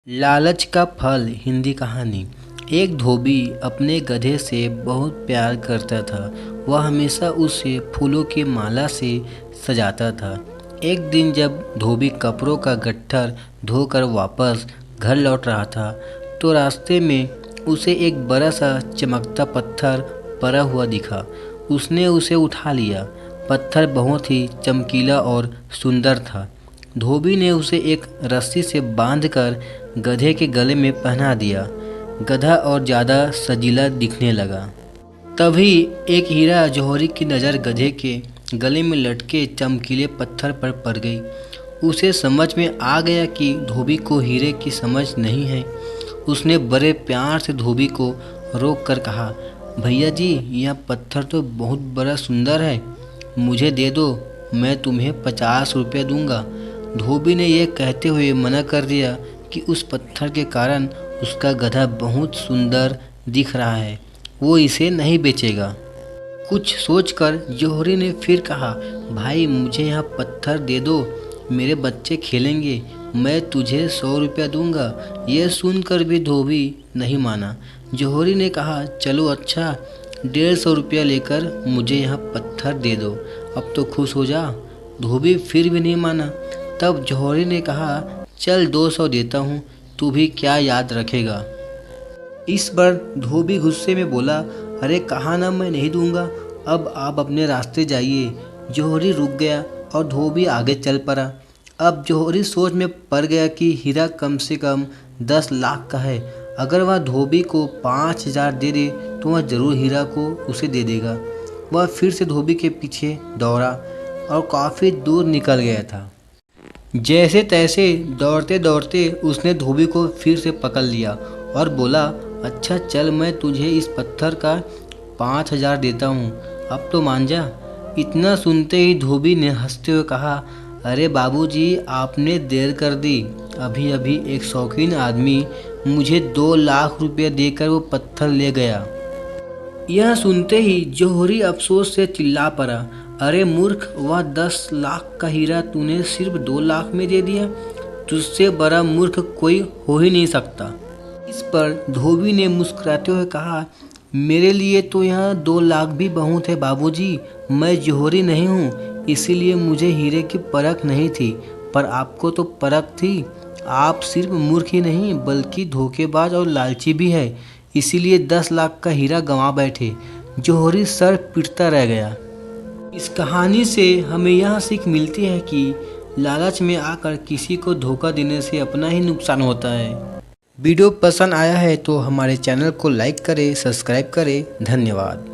लालच का फल हिंदी कहानी। एक धोबी अपने गधे से बहुत प्यार करता था। वह हमेशा उसे फूलों की माला से सजाता था। एक दिन जब धोबी कपड़ों का गट्ठर धोकर वापस घर लौट रहा था तो रास्ते में उसे एक बड़ा सा चमकता पत्थर पड़ा हुआ दिखा। उसने उसे उठा लिया। पत्थर बहुत ही चमकीला और सुंदर था। धोबी ने उसे एक रस्सी से बांधकर गधे के गले में पहना दिया। गधा और ज़्यादा सजीला दिखने लगा। तभी एक हीरा जौहरी की नज़र गधे के गले में लटके चमकीले पत्थर पर पड़ गई। उसे समझ में आ गया कि धोबी को हीरे की समझ नहीं है। उसने बड़े प्यार से धोबी को रोक कर कहा, भैया जी, यह पत्थर तो बहुत बड़ा सुंदर है, मुझे दे दो, मैं तुम्हें 50 रुपये दूंगा। धोबी ने यह कहते हुए मना कर दिया कि उस पत्थर के कारण उसका गधा बहुत सुंदर दिख रहा है, वो इसे नहीं बेचेगा। कुछ सोचकर जौहरी ने फिर कहा, भाई मुझे यह पत्थर दे दो, मेरे बच्चे खेलेंगे, मैं तुझे 100 रुपया दूंगा। यह सुनकर भी धोबी नहीं माना। जौहरी ने कहा, चलो अच्छा, 150 रुपया लेकर मुझे यह पत्थर दे दो, अब तो खुश हो जा। धोबी फिर भी नहीं माना। तब जौहरी ने कहा, चल 200 देता हूँ, तू भी क्या याद रखेगा। इस बार धोबी गुस्से में बोला, अरे कहा ना मैं नहीं दूंगा, अब आप अपने रास्ते जाइए। जौहरी रुक गया और धोबी आगे चल पड़ा। अब जौहरी सोच में पड़ गया कि हीरा कम से कम 10 लाख का है। अगर वह धोबी को 5000 दे दे तो वह जरूर हीरा को उसे दे देगा। वह फिर से धोबी के पीछे दौड़ा और काफ़ी दूर निकल गया था। जैसे तैसे दौड़ते दौड़ते उसने धोबी को फिर से पकड़ लिया और बोला, अच्छा चल, मैं तुझे इस पत्थर का 5000 देता हूँ, अब तो मान जा। इतना सुनते ही धोबी ने हंसते हुए कहा, अरे बाबूजी, आपने देर कर दी, अभी अभी एक शौकीन आदमी मुझे 2 लाख रुपये देकर वो पत्थर ले गया। यह सुनते ही जौहरी अफसोस से चिल्ला पड़ा, अरे मूर्ख, वह 10 लाख का हीरा तूने सिर्फ 2 लाख में दे दिया, तुझसे बड़ा मूर्ख कोई हो ही नहीं सकता। इस पर धोबी ने मुस्कुराते हुए कहा, मेरे लिए तो यह 2 लाख भी बहुत है बाबूजी, मैं जौहरी नहीं हूँ, इसीलिए मुझे हीरे की परख नहीं थी, पर आपको तो परख थी। आप सिर्फ मूर्ख ही नहीं बल्कि धोखेबाज और लालची भी है, इसीलिए 10 लाख का हीरा गंवा बैठे। जौहरी सर पीटता रह गया। इस कहानी से हमें यह सीख मिलती है कि लालच में आकर किसी को धोखा देने से अपना ही नुकसान होता है। वीडियो पसंद आया है तो हमारे चैनल को लाइक करें, सब्सक्राइब करें। धन्यवाद।